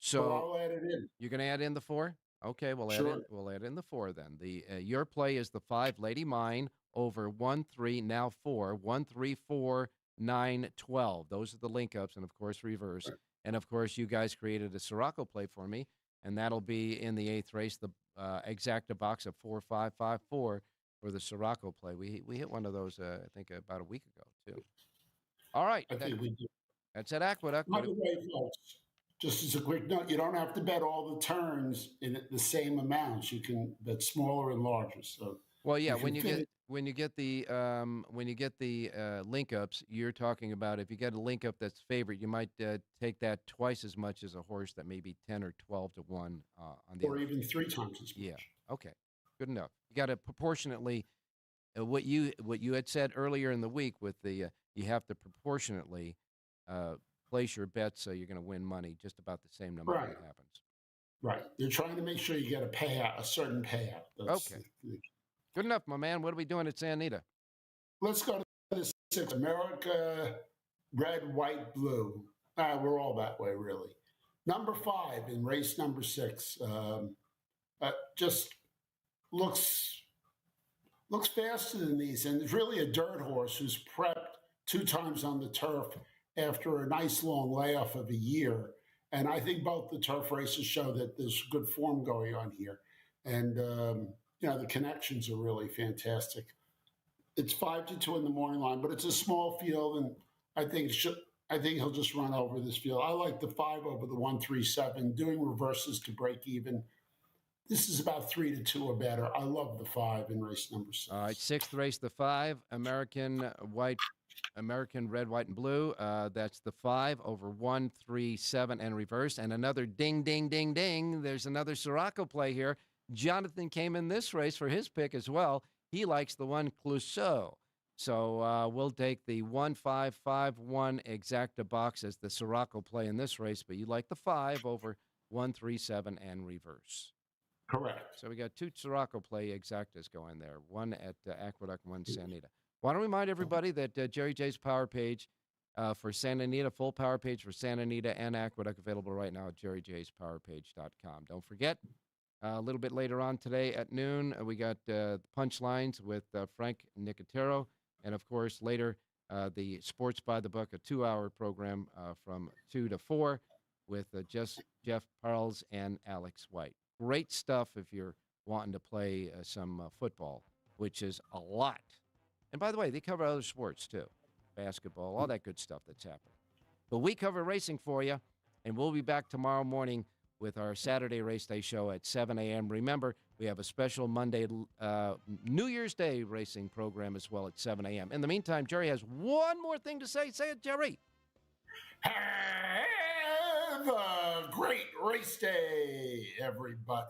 So I'll add it in. You're going to add in the 4? Okay, we'll add in the 4 then. The your play is the 5 Lady Mine over 1, 3, now 4, 1, 3, 4, 9, 12. Those are the link ups, and of course reverse. Right. And of course, you guys created a Siraco play for me, and that'll be in the 8th race, the exacta box of 4, 5, 5, 4 for the Siraco play. We hit one of those, I think, about a week ago too. All right, I think we did. That's at Aqueduct. By the way, folks, just as a quick note, you don't have to bet all the turns in the same amounts. You can bet smaller and larger. So, well, yeah, when you get the link ups, you're talking about if you get a link up that's favorite, you might take that twice as much as a horse that may be 10 or 12 to 1 on the or even 3 times as much. Yeah. Okay. Good enough. You got to proportionately what you had said earlier in the week with the you have to proportionately place your bets so you're going to win money just about the same number that happens. Right. You're trying to make sure you get a certain payout. That's okay. Good enough, my man. What are we doing at Santa Anita? Let's go to the 6. America, red, white, blue. We're all that way, really. Number 5 in race number 6. Just looks faster than these. And it's really a dirt horse who's prepped 2 times on the turf after a nice long layoff of a year. And I think both the turf races show that there's good form going on here. And, the connections are really fantastic. It's 5-2 in the morning line, but it's a small field, and I think he'll just run over this field. I like the 5 over the 1, 3, 7, doing reverses to break even. This is about 3-2 or better. I love the 5 in race number 6. All right, 6th race, the 5, American red, white, and blue. That's the 5 over 1, 3, 7, and reverse. And another ding. There's another Siraco play here. Jonathan came in this race for his pick as well. He likes the 1 Clouseau. So we'll take the 1, 5, 5, 1 exacta box as the Siraco play in this race, but you like the 5 over 1, 3, 7, and reverse. Correct. So we got 2 Siraco play exactas going there, 1 at Aqueduct, 1 Santa Anita. Want to remind everybody that Jerry J's Power Page for Santa Anita, full Power Page for Santa Anita and Aqueduct available right now at jerryjspowerpage.com. Don't forget, a little bit later on today at noon, we got Punchlines with Frank Nicotero. And, of course, later, the Sports by the Book, a 2-hour program from 2 to 4 with Jeff Parles and Alex White. Great stuff if you're wanting to play some football, which is a lot. And, by the way, they cover other sports, too. Basketball, all that good stuff that's happening. But we cover racing for you, and we'll be back tomorrow morning with our Saturday Race Day show at 7 a.m. Remember, we have a special Monday, New Year's Day racing program as well at 7 a.m. In the meantime, Jerry has one more thing to say. Say it, Jerry. Have a great race day, everybody.